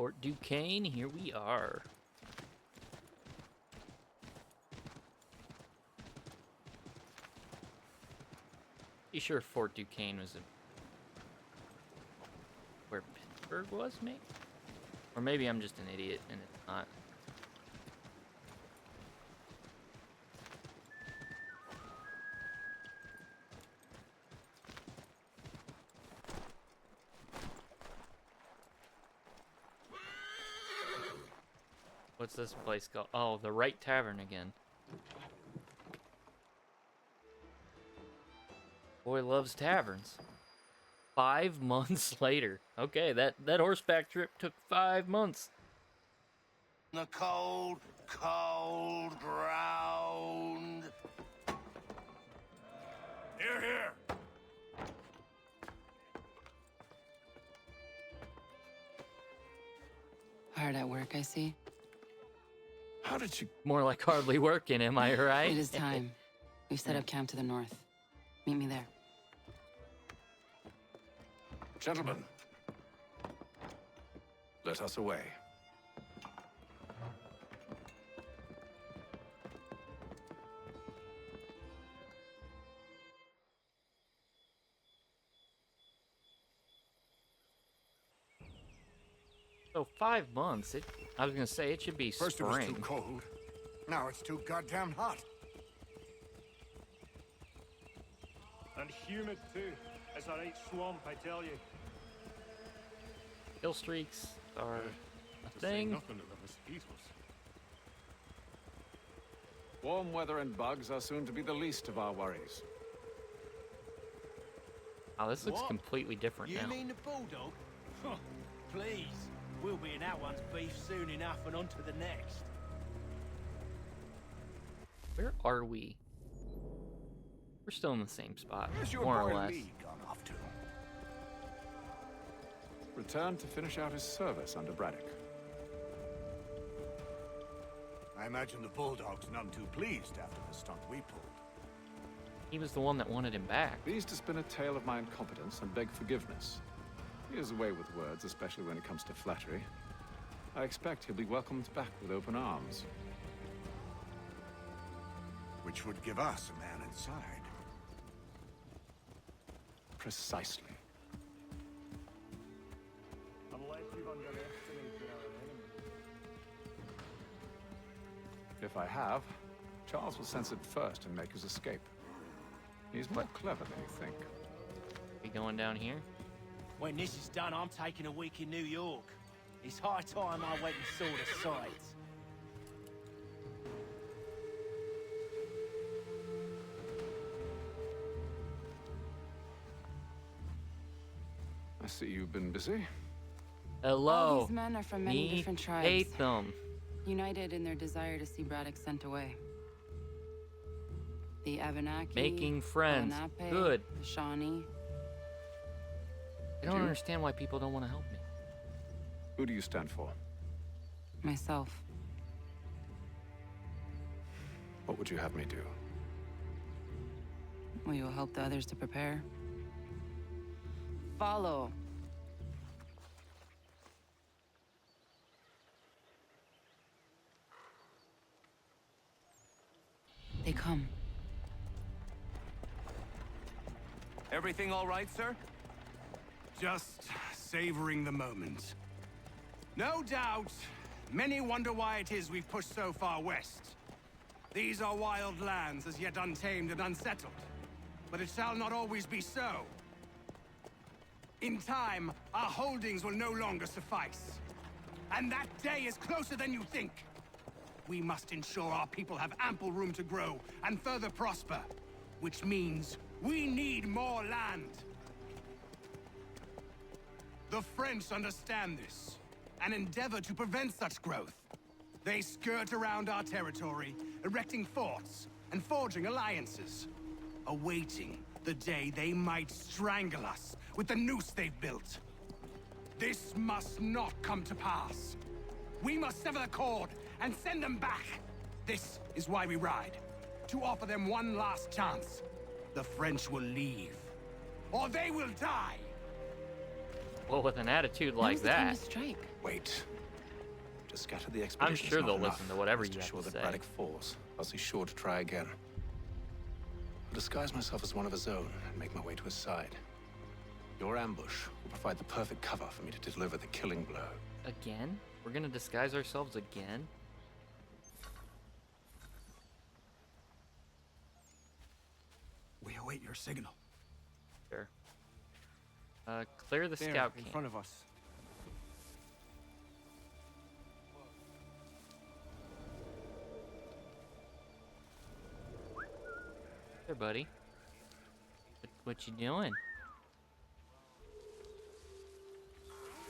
Fort Duquesne, here we are. You sure Fort Duquesne was where Pittsburgh was, maybe? Or maybe I'm just an idiot and it's not. What's this place called? Oh, the Right Tavern again. Boy loves taverns. 5 months later. Okay, that horseback trip took 5 months. The cold, cold ground. Here, here. Hard at work, I see. How did you... More like hardly working, am I right? It is time. We've set up camp to the north. Meet me there. Gentlemen, let us away. So 5 months. I was gonna say it should be First spring. it was too cold. Now it's too goddamn hot. And humid too. It's a right swamp, I tell you. Kill streaks are a To say thing. nothing of the mosquitoes. Warm weather and bugs are soon to be the least of our worries. Oh, this looks What? completely different You now. mean the bulldog? Huh, please. We'll be in that one's beef soon enough and on to the next. Where are we? We're still in the same spot, Where's your more or boy less. Lee gone off to? Returned to finish out his service under Braddock. I imagine the Bulldog's none too pleased after the stunt we pulled. He was the one that wanted him back. Pleased to spin a tale of my incompetence and beg forgiveness. He is away with words, especially when it comes to flattery. I expect he'll be welcomed back with open arms. Which would give us a man inside. Precisely. Unless you've underestimated our enemy. If I have, Charles will sense it first and make his escape. He's more clever than you think. We going down here? When this is done, I'm taking a week in New York. It's high time I went and saw the sights. I see you've been busy. Hello. All these men are from many Me different tribes, hate them. united in their desire to see Braddock sent away. The Abenaki, Making friends. Lenape, Good. the Shawnee. I don't understand why people don't want to help me. Who do you stand for? Myself. What would you have me do? Will you help the others to prepare? Follow. They come. Everything all right, sir? Just savoring the moment. No doubt, many wonder why it is we've pushed so far west. These are wild lands, as yet untamed and unsettled. But it shall not always be so. In time, our holdings will no longer suffice. And that day is closer than you think. We must ensure our people have ample room to grow and further prosper. Which means we need more land. The French understand this, and endeavor to prevent such growth. They skirt around our territory, erecting forts and forging alliances, awaiting the day they might strangle us with the noose they've built. This must not come to pass. We must sever the cord and send them back. This is why we ride, to offer them one last chance. The French will leave, or they will die. Well, with an attitude like Now's the time that, to strike. Wait. To scatter the expedition I'm sure is not they'll enough. listen to whatever Rest you have assured to that say. Braddock falls, else he's sure to try again. I'll disguise myself as one of his own and make my way to his side. Your ambush will provide the perfect cover for me to deliver the killing blow. Again? We're gonna disguise ourselves again? We await your signal. Sure. Clear the There, scout in camp. front of us. There, buddy. What you doing?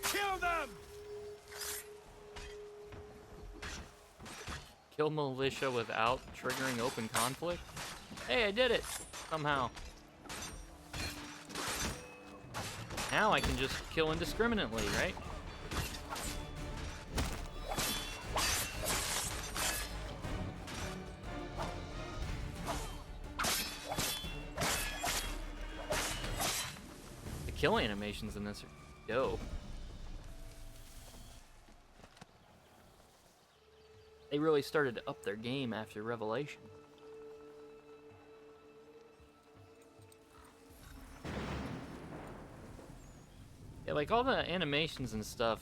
Kill them! Kill militia without triggering open conflict? Hey, I did it! Somehow. Now I can just kill indiscriminately, right? The kill animations in this are dope. They really started to up their game after Revelation. Yeah, like all the animations and stuff,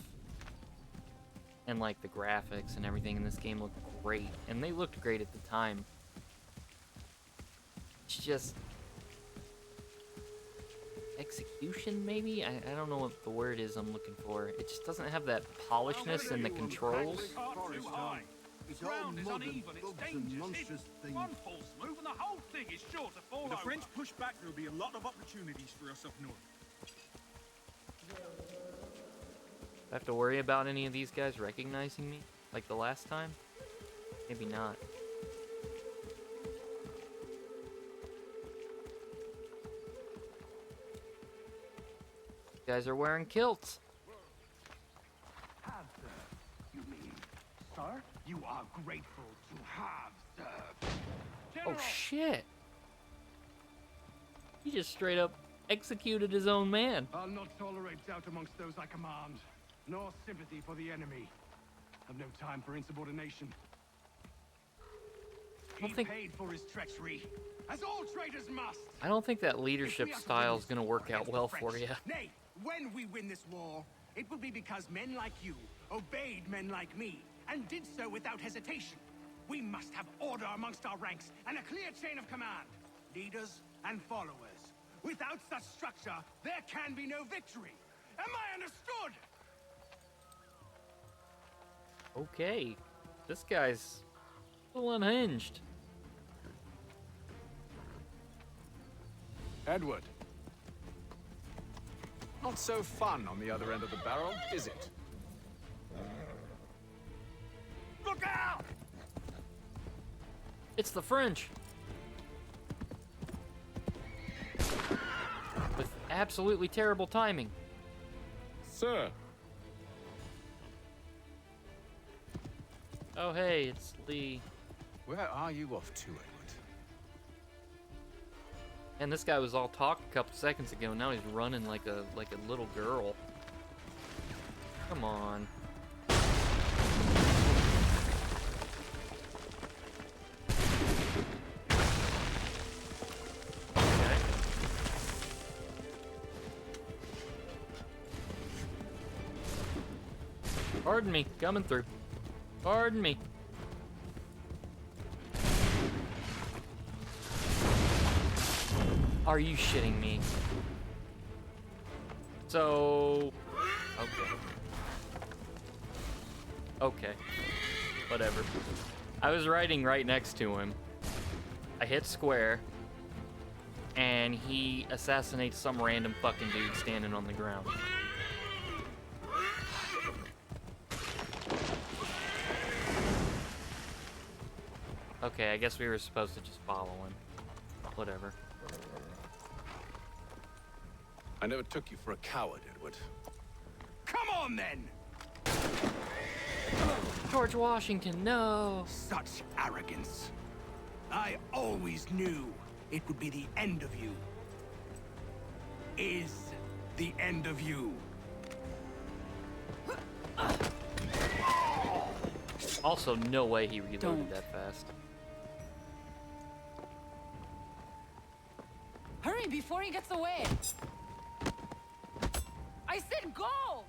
and like the graphics and everything in this game look great, and they looked great at the time. It's just execution, maybe? I don't know what the word is I'm looking for. It just doesn't have that polishness in the controls. Too high. The ground is uneven, it's dangerous. If one falls move and the whole thing is sure to fall over. If the French push back, there'll be a lot of opportunities for us up north. I have to worry about any of these guys recognizing me, like the last time? Maybe not. Guys are wearing kilts. Have served, you mean? Sir, you are grateful to have served. Oh shit! He just straight up executed his own man. I'll not tolerate doubt amongst those I command, nor sympathy for the enemy. I've no time for insubordination. He paid for his treachery, as all traitors must. I don't think that If leadership we are to style win is this gonna war work out against well the for French, you. Nay, when we win this war, it will be because men like you obeyed men like me, and did so without hesitation. We must have order amongst our ranks, and a clear chain of command. Leaders and followers. Without such structure, there can be no victory. Am I understood? Okay, this guy's a little unhinged. Edward. Not so fun on the other end of the barrel, is it? Look out! It's the French. With absolutely terrible timing. Sir. Oh hey, it's Lee. Where are you off to, Edward? And this guy was all talk a couple seconds ago. Now he's running like a little girl. Come on. Okay. Pardon me, coming through. Pardon me. Are you shitting me? So... Okay. Okay. Whatever. I was riding right next to him. I hit square. And he assassinates some random fucking dude standing on the ground. Okay, I guess we were supposed to just follow him. Whatever. I never took you for a coward, Edward. Come on, then! George Washington, no! Such arrogance. I always knew it would be the end of you. Is the end of you. Also, no way he reloaded Don't. that fast. Hurry before he gets away! I said go!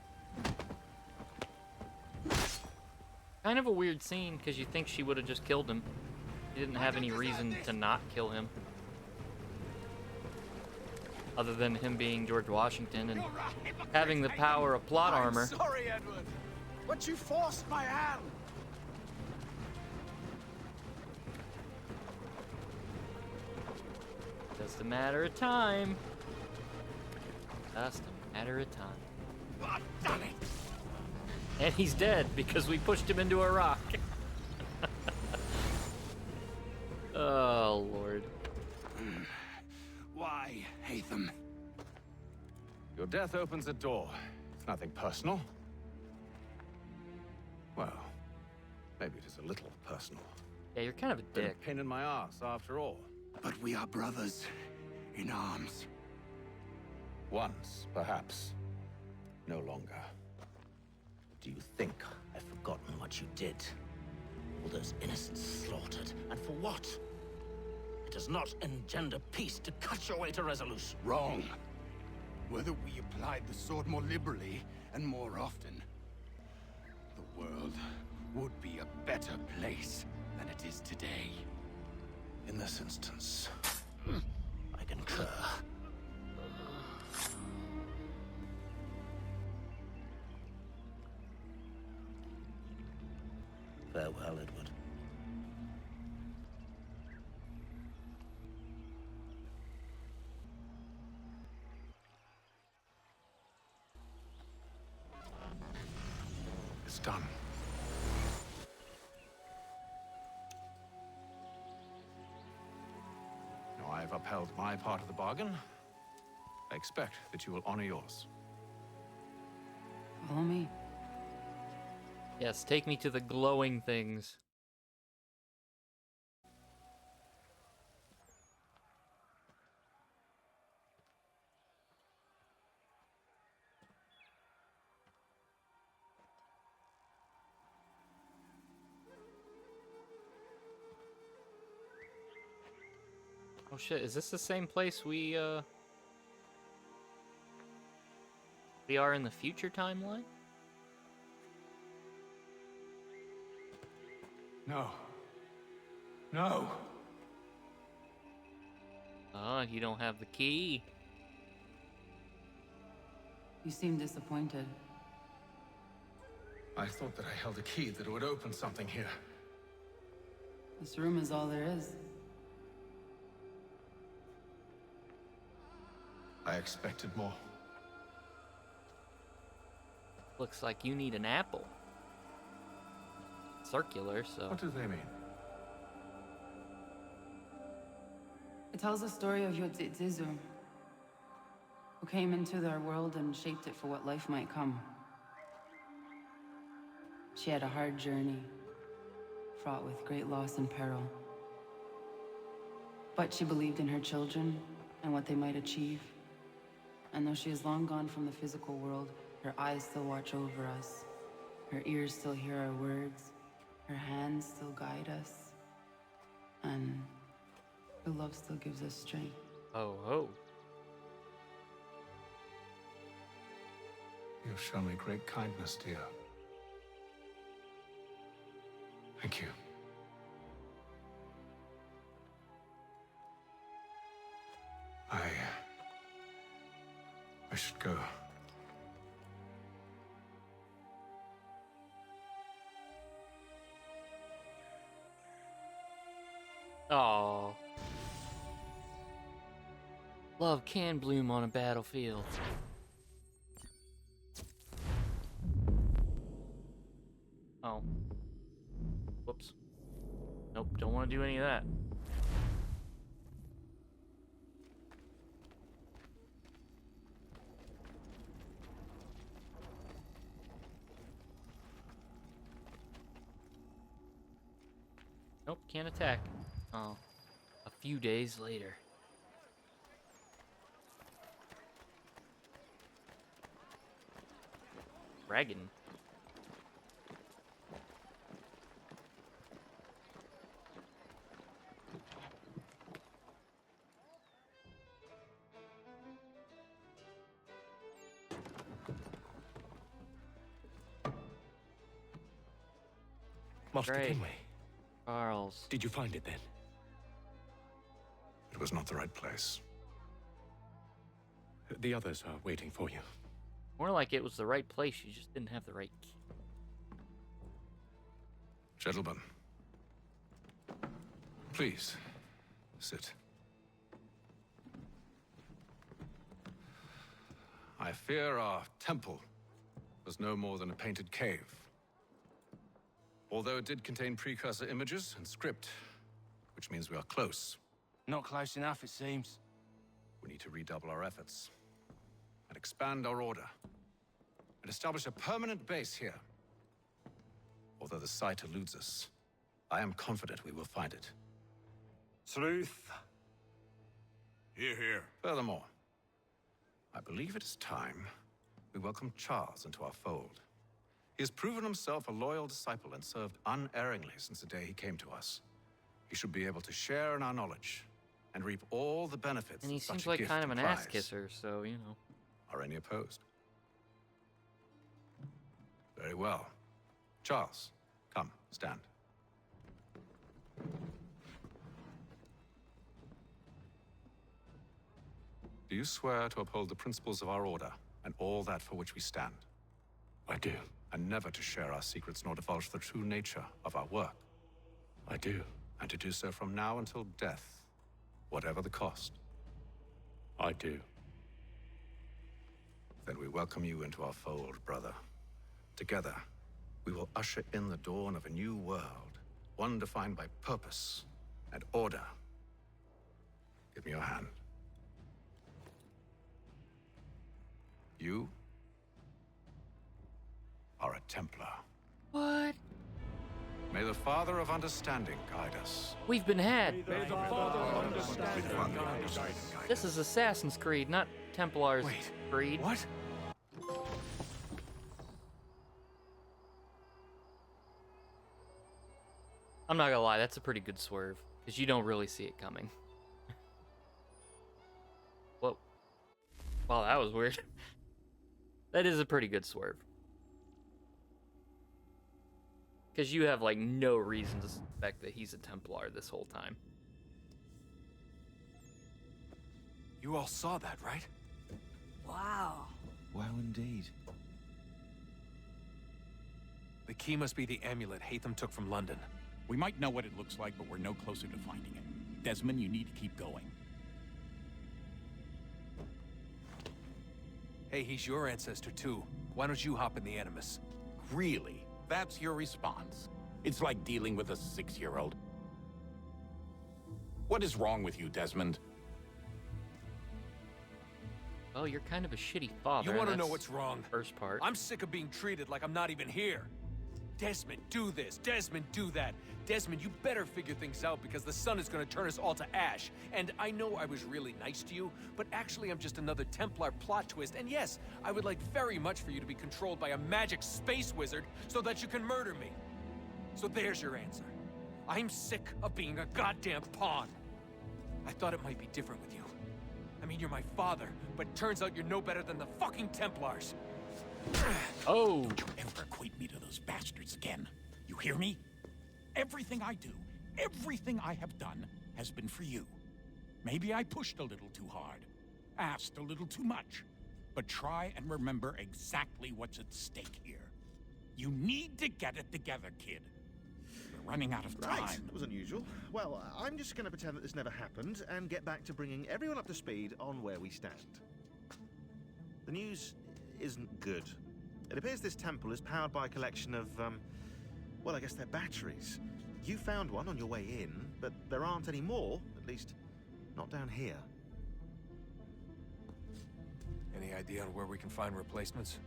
Kind of a weird scene, because you think she would have just killed him. She didn't have any reason to not kill him. Other than him being George Washington and having the power of plot armor. Sorry, Edward, but you forced my hand. Just a matter of time. Just a matter of time. Oh, damn it! And he's dead because we pushed him into a rock. Oh, Lord. Why, Hatham? Your death opens a door. It's nothing personal. Well, maybe it is a little personal. Yeah, you're kind of a Been a dick. pain in my ass, after all. But we are brothers in arms. Once, perhaps. No longer. Do you think I've forgotten what you did? All those innocents slaughtered, and for what? It does not engender peace to cut your way to resolution. Wrong. Whether we applied the sword more liberally and more often, the world would be a better place than it is today. In this instance, I concur. Farewell, Edward. it's done. Now I've upheld my part of the bargain. I expect that you will honor yours. Follow me. Yes, take me to the glowing things. Oh shit, is this the same place we are in the future timeline? No. No! Oh, you don't have the key. You seem disappointed. I thought that I held a key that would open something here. This room is all there is. I expected more. Looks like you need an apple. Circular, so. What do they mean? It tells the story of Yodzizu, who came into their world and shaped it for what life might come. She had a hard journey, fraught with great loss and peril. But she believed in her children and what they might achieve. And though she is long gone from the physical world, her eyes still watch over us. Her ears still hear our words. Her hands still guide us. And her love still gives us strength. Oh, ho. You've shown me great kindness, dear. Thank you. I should go. Aww. Love can bloom on a battlefield. Oh. Whoops. Nope, don't want to do any of that. Nope, can't attack. Oh. A few days later. Dragon. Master Great. Kinway, Charles. did you find it then? It was not the right place. The others are waiting for you. More like it was the right place, you just didn't have the right key. Gentlemen, please, sit. I fear our temple was no more than a painted cave. Although it did contain precursor images and script, which means we are close. Not close enough, it seems. We need to redouble our efforts and expand our order and establish a permanent base here. Although the site eludes us, I am confident we will find it. Truth. Hear, hear. Furthermore, I believe it is time we welcome Charles into our fold. He has proven himself a loyal disciple and served unerringly since the day he came to us. He should be able to share in our knowledge and reap all the benefits And he that such seems a like gift kind of an ass implies. kisser, so, you know. Are any opposed? Very well. Charles, come, stand. Do you swear to uphold the principles of our order and all that for which we stand? I do. And never to share our secrets nor divulge the true nature of our work? I do. And to do so from now until death, whatever the cost? I do. Then we welcome you into our fold, brother. Together, we will usher in the dawn of a new world, one defined by purpose and order. Give me your hand. You are a Templar. What? May the Father of Understanding guide us. We've been had. May the Father understand and guide us. This is Assassin's Creed, not Templar's Wait, Creed. what? I'm not gonna lie, that's a pretty good swerve, because you don't really see it coming. Whoa. Wow, that was weird. That is a pretty good swerve. Because you have, like, no reason to suspect that he's a Templar this whole time. You all saw that, right? Wow. Wow, indeed. The key must be the amulet Hatham took from London. We might know what it looks like, but we're no closer to finding it. Desmond, you need to keep going. Hey, he's your ancestor too. Why don't you hop in the Animus? Really? That's your response? It's like dealing with a 6-year-old. What is wrong with you, Desmond? Oh, you're kind of a shitty father. You want to know that's what's wrong? First part. I'm sick of being treated like I'm not even here. Desmond, do this. Desmond, do that. Desmond, you better figure things out because the sun is going to turn us all to ash. And I know I was really nice to you, but actually I'm just another Templar plot twist. And yes, I would like very much for you to be controlled by a magic space wizard so that you can murder me. So there's your answer. I'm sick of being a goddamn pawn. I thought it might be different with you. I mean, you're my father, but turns out you're no better than the fucking Templars. Oh! Don't you ever equate me to those bastards again. You hear me? Everything I do, everything I have done, has been for you. Maybe I pushed a little too hard, asked a little too much, but try and remember exactly what's at stake here. You need to get it together, kid. We're running out of time. Right, that was unusual. Well, I'm just going to pretend that this never happened and get back to bringing everyone up to speed on where we stand. The news isn't good. It appears this temple is powered by a collection of, well, I guess they're batteries. You found one on your way in, but there aren't any more, at least not down here. Any idea on where we can find replacements?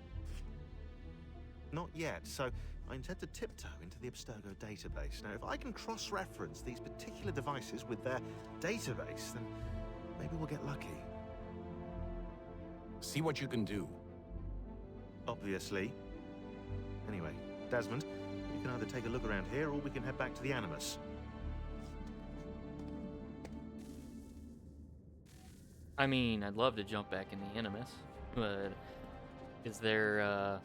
Not yet, so I intend to tiptoe into the Abstergo database. Now, if I can cross-reference these particular devices with their database, then maybe we'll get lucky. See what you can do. Obviously. Anyway, Desmond, you can either take a look around here or we can head back to the Animus. I mean, I'd love to jump back in the Animus, but is there,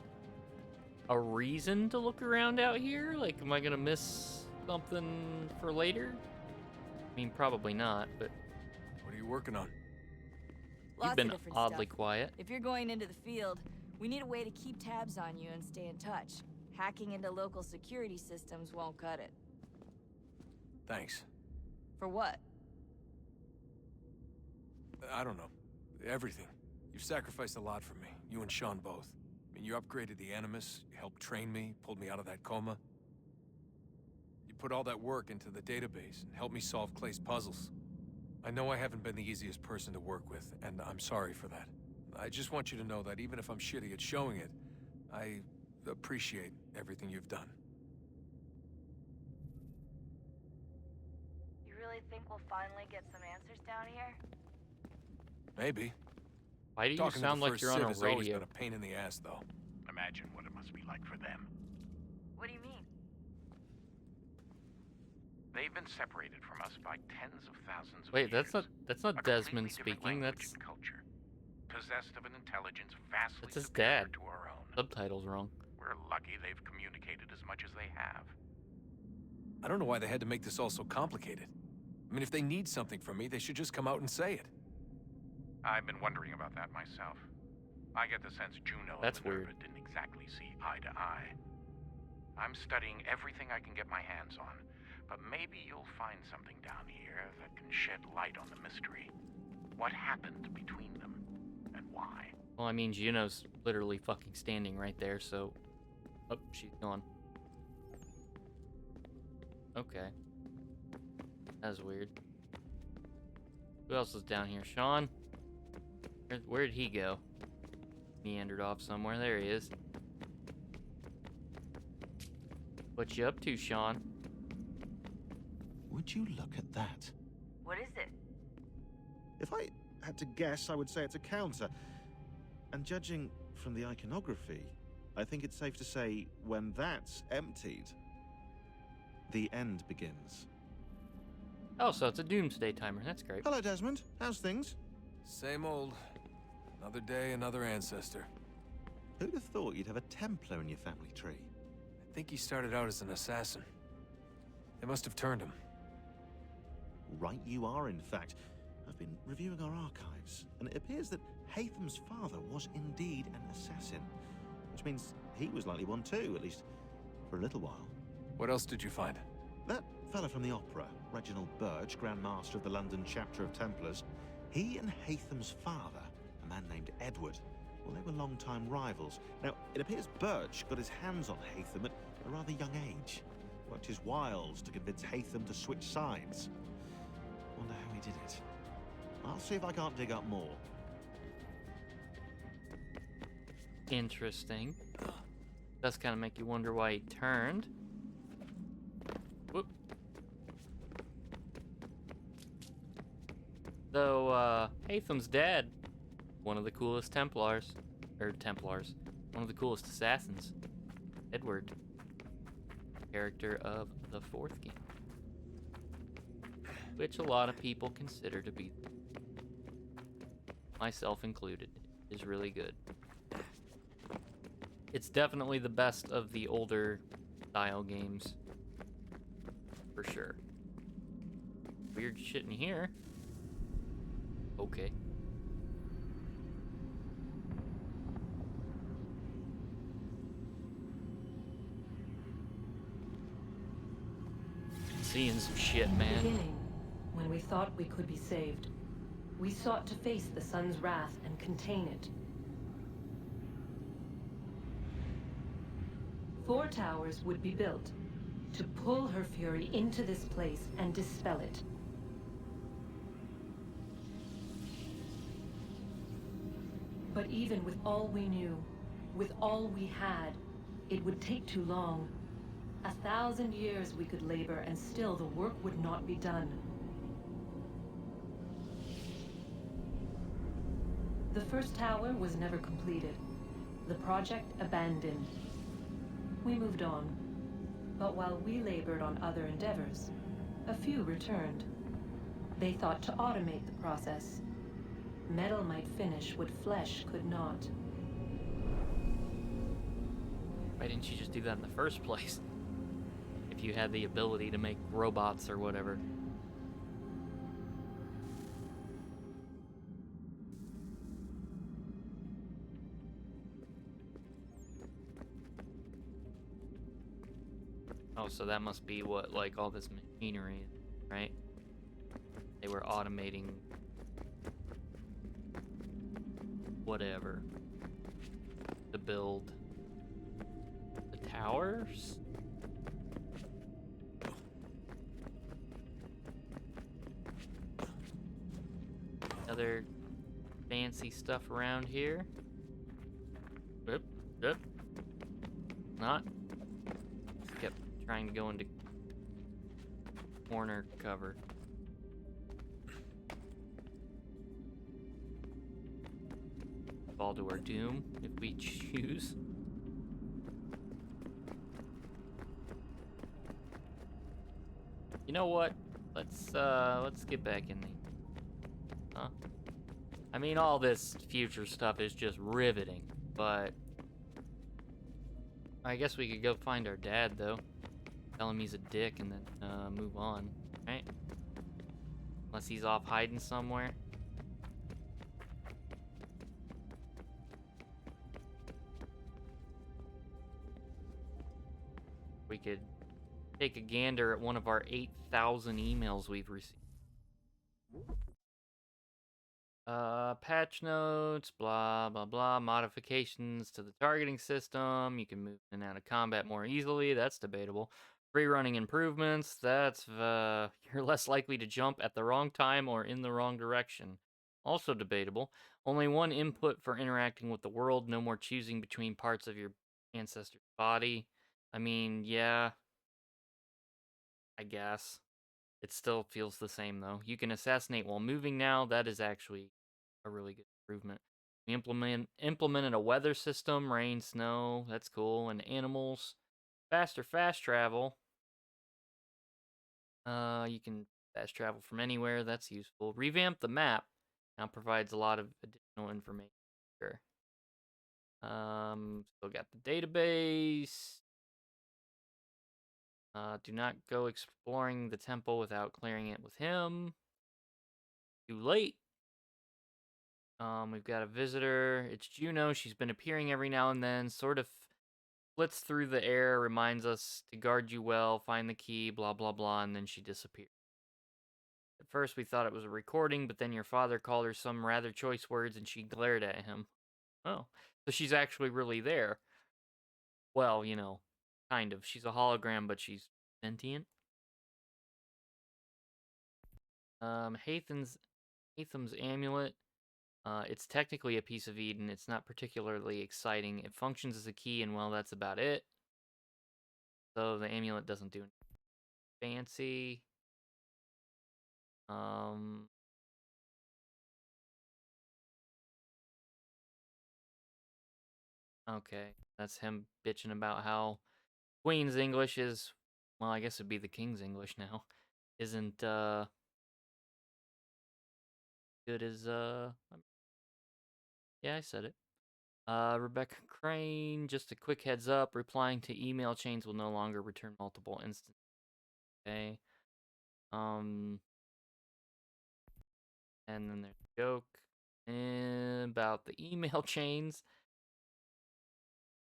a reason to look around out here? Like, am I gonna miss something for later? I mean, probably not, but... What are you working on? Lots You've been of different oddly stuff. quiet. If you're going into the field, we need a way to keep tabs on you and stay in touch. Hacking into local security systems won't cut it. Thanks. For what? I don't know. Everything. You've sacrificed a lot for me. You and Sean both. I mean, you upgraded the Animus, you helped train me, pulled me out of that coma. You put all that work into the database and helped me solve Clay's puzzles. I know I haven't been the easiest person to work with, and I'm sorry for that. I just want you to know that even if I'm shitty at showing it, I appreciate everything you've done. You really think we'll finally get some answers down here? Maybe. Why do you Talking sound to the like first you're on Civ a has always radio? been a pain in the ass, though. Imagine what it must be like for them. What do you mean? They've been separated from us by tens of thousands of Wait, years. that's not A Desmond completely different speaking. language That's and culture. Possessed of an intelligence vastly that's his superior dad. to our own. Subtitles wrong. We're lucky they've communicated as much as they have. I don't know why they had to make this all so complicated. I mean, if they need something from me, they should just come out and say it. I've been wondering about that myself. I get the sense Juno That's and Minerva weird. didn't exactly see eye to eye. I'm studying everything I can get my hands on, but maybe you'll find something down here that can shed light on the mystery. What happened between them, and why? Well, I mean, Juno's literally fucking standing right there, so... Oh, she's gone. Okay. That was weird. Who else is down here? Sean? Where did he go? Meandered off somewhere. There he is. What you up to, Sean? Would you look at that? What is it? If I had to guess, I would say it's a counter. And judging from the iconography, I think it's safe to say when that's emptied, the end begins. Oh, so it's a doomsday timer. That's great. Hello, Desmond. How's things? Same old. Another day, another ancestor. Who'd have thought you'd have a Templar in your family tree? I think he started out as an assassin. They must have turned him. Right you are, in fact. I've been reviewing our archives, and it appears that Haytham's father was indeed an assassin. Which means he was likely one too, at least for a little while. What else did you find? That fella from the opera, Reginald Birch, Grand Master of the London chapter of Templars, he and Haytham's father, a man named Edward, well, they were long-time rivals. Now, it appears Birch got his hands on Haytham at a rather young age. Worked his wiles to convince Haytham to switch sides. Wonder how he did it. I'll see if I can't dig up more. Interesting. Does kind of make you wonder why he turned. Whoop. Though, Haytham's dad, one of the coolest Templars, one of the coolest assassins, Edward, character of the fourth game, which a lot of people consider to be, myself included, is really good. It's definitely the best of the older style games, for sure. Weird shit in here. Okay. Seeing some shit, man. Beginning, when we thought we could be saved, we sought to face the sun's wrath and contain it. 4 towers would be built to pull her fury into this place and dispel it. But even with all we knew, with all we had, it would take too long. 1,000 years we could labor, and still the work would not be done. The first tower was never completed. The project abandoned. We moved on. But while we labored on other endeavors, a few returned. They thought to automate the process. Metal might finish what flesh could not. Why Why didn't you just do that in the first place? If you had the ability to make robots or whatever. Oh, so that must be what, like, all this machinery, right? They were automating whatever to build the towers? Other fancy stuff around here? Oop, oop. Not. Kept trying to go into corner cover. Fall to our doom if we choose. You know what? Let's get back in there. Huh? I mean, all this future stuff is just riveting, but I guess we could go find our dad, though. Tell him he's a dick and then move on, right? Unless he's off hiding somewhere. We could take a gander at one of our 8,000 emails we've received. Patch notes, blah, blah, blah. Modifications to the targeting system. You can move in and out of combat more easily. That's debatable. Free running improvements. That's, you're less likely to jump at the wrong time or in the wrong direction. Also debatable. Only one input for interacting with the world. No more choosing between parts of your ancestor's body. I mean, yeah. I guess. It still feels the same, though. You can assassinate while moving now. That is actually a really good improvement. We implemented a weather system, rain, snow, that's cool, and animals. Faster fast travel. You can fast travel from anywhere, that's useful. Revamp the map. Now provides a lot of additional information. Sure. Still got the database. Do not go exploring the temple without clearing it with him. Too late. We've got a visitor. It's Juno. She's been appearing every now and then, sort of flits through the air, reminds us to guard you well, find the key, blah, blah, blah, and then she disappeared. At first, we thought it was a recording, but then your father called her some rather choice words and she glared at him. Oh, so she's actually really there. Well, you know, kind of. She's a hologram, but she's sentient. Hatham's amulet. It's technically a piece of Eden. It's not particularly exciting. It functions as a key, and well, that's about it. So the amulet doesn't do anything fancy. Okay, that's him bitching about how Queen's English is, well, I guess it'd be the King's English now, isn't, good as, yeah, I said it. Rebecca Crane, just a quick heads up, replying to email chains will no longer return multiple instances. Okay. And then there's a joke about the email chains.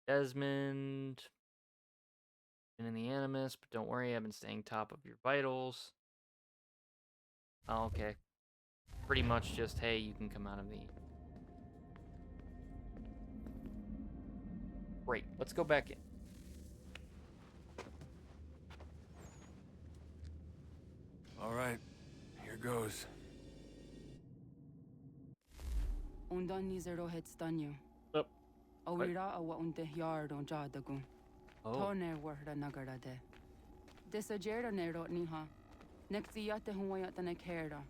Desmond, been in the Animus, but don't worry, I've been staying top of your vitals. Oh, okay. Pretty much just, hey, you can come out of the... Great, let's go back in. All right, here goes. Undan nizero het stanyo. Awira awa unte yard on jadagun. Tone warda nagara de. Desajera nero niha. Nexiyate huayata nekera.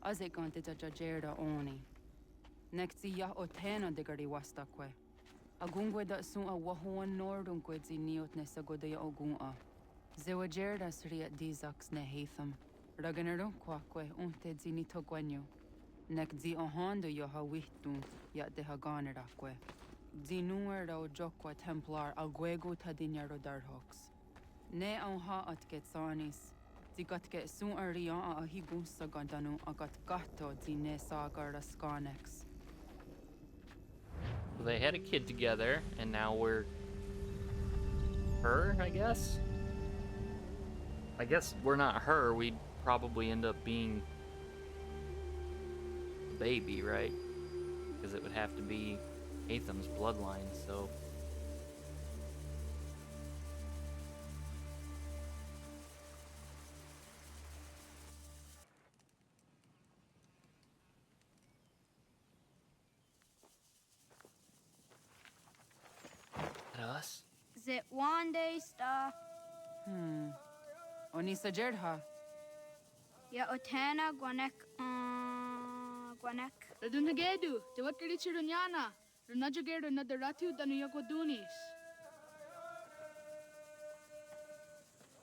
Azekante jajera oni. Nexia otena degari wastakwe. Agungwe da sun a wahuan nordun kwedzi niot nesagodaya ogun. Zewajerda sriat dizax ne Hatham. Raganero kwakwe unte zinito gwenyo. Nekzi ohando yo hawihtun yat de haganerakwe. Zinuero Jokwa Templar Alguego Tadinero Darhox. Ne on ha at get sanis. Zigat get soon arian a higun sagandanu agat gato zine sagar scarnex. So they had a kid together, and now we're her, I guess? I guess we're not her, we'd probably end up being the baby, right? Because it would have to be Atham's bloodline, so... Us? Is it one day star? Onisa Jerdha. Ya Otana Gwanek Gwanek. Radunhagedu, the what Richirunyana, Runajagedu Nadaratu Danuyakodunis.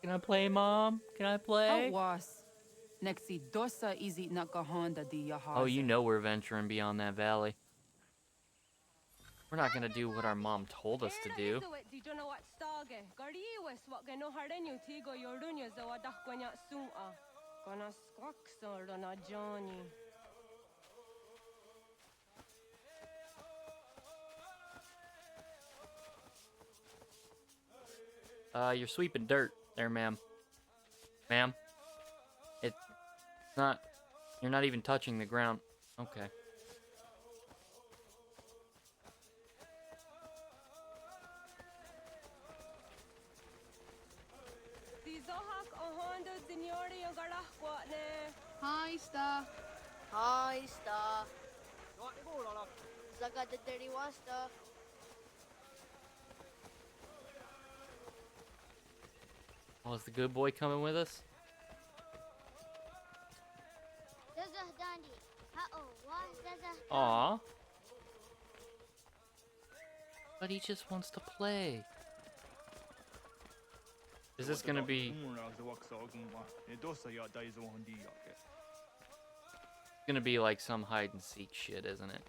Can I play, Mom? Can I play? How was? Nexi dosa easy nakahonda di yaha. Oh, you know we're venturing beyond that valley. We're not gonna do what our mom told us to do. You're sweeping dirt there, ma'am. Ma'am? It's not... You're not even touching the ground. Okay. Hi, Star. Hi, Star. Zaga the dirty wasta. Oh, is the good boy coming with us? Aw. But he just wants to play. Is this gonna be... It's gonna be like some hide and seek shit, isn't it?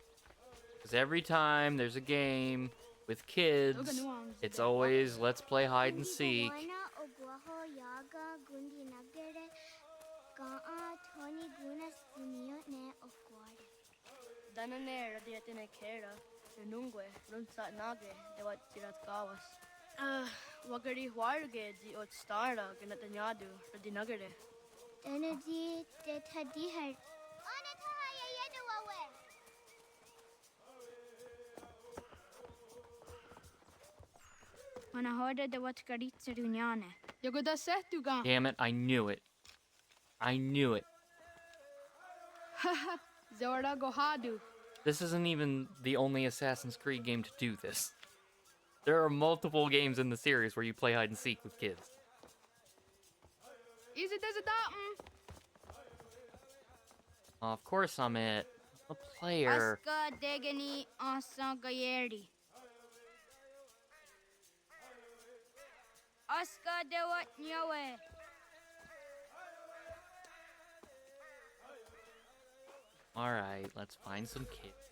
Because every time there's a game with kids, it's always let's play hide and seek. Wagari Warge di Otstara Ganatanyadu, Radinagare. Energy that had her. When I heard the what Garitza Dunyane. Yagoda Setuga. Damn it, I knew it. I knew it. Haha, Zora Gohadu. This isn't even the only Assassin's Creed game to do this. There are multiple games in the series where you play hide and seek with kids. Is it as a Of course I'm it. A player. Aska Degani Asa Gayeri. Aska de what Nyawe. Alright, let's find some kids.